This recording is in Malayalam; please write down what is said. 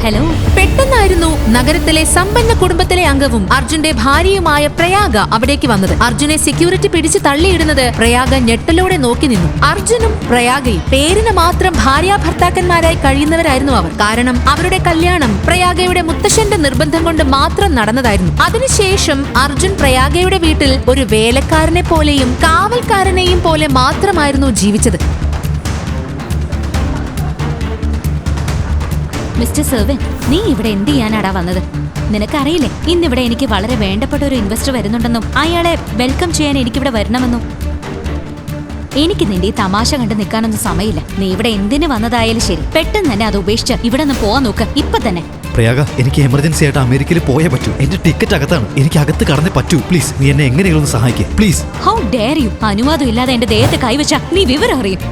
ഹലോ. പെട്ടെന്നായിരുന്നു നഗരത്തിലെ സമ്പന്ന കുടുംബത്തിലെ അംഗവും അർജുന്റെ ഭാര്യയുമായ പ്രയാഗ അവിടേക്ക് വന്നത്. അർജുനെ സെക്യൂരിറ്റി പിടിച്ച് തള്ളിയിടുന്നത് പ്രയാഗ ഞെട്ടലോടെ നോക്കി നിന്നു. അർജുനും പ്രയാഗയും പേരിന് മാത്രം ഭാര്യ ഭർത്താക്കന്മാരായി കഴിയുന്നവരായിരുന്നു അവർ. കാരണം അവരുടെ കല്യാണം പ്രയാഗയുടെ മുത്തശ്ശന്റെ നിർബന്ധം കൊണ്ട് മാത്രം നടന്നതായിരുന്നു. അതിനുശേഷം അർജുൻ പ്രയാഗയുടെ വീട്ടിൽ ഒരു വേലക്കാരനെ പോലെയും കാവൽക്കാരനെയും പോലെ മാത്രമായിരുന്നു ജീവിച്ചത്. മിസ്റ്റർ സെർവൻ, നീ ഇവിടെ എന്ത് ചെയ്യാനാടാ വന്നത്? നിനക്കറിയില്ലേ ഇന്നിവിടെ എനിക്ക് വളരെ വേണ്ടപ്പെട്ട ഒരു ഇൻവെസ്റ്റർ വരുന്നുണ്ടെന്നും അയാളെ വെൽക്കം ചെയ്യാൻ എനിക്കിവിടെ വരണമെന്നും. എനിക്ക് നിന്റെ ഈ തമാശ കണ്ട് നിൽക്കാനൊന്നും സമയമില്ല. നീ ഇവിടെ എന്തിനു വന്നതായാലും ശരി, പെട്ടെന്ന് തന്നെ അത് ഉപേക്ഷിച്ച് ഇവിടെ നിന്ന് പോവാൻ നോക്ക്, ഇപ്പൊ തന്നെ. പ്രയാഗ, എനിക്ക് എമർജൻസി ആയിട്ട് അമേരിക്കയിൽ പോയേ പറ്റൂ. എന്റെ ടിക്കറ്റ് അകത്താണ്. എനിക്ക് അകത്ത് കടന്നേ പറ്റൂ. പ്ലീസ്, നീ എന്നെ എങ്ങനെയെങ്കിലും സഹായിക്കേ പ്ലീസ്. How dare you! അനുവാദം ഇല്ലാതെ എന്റെ ദേഹത്തെ കൈവച്ച നീ വിവരം അറിയും.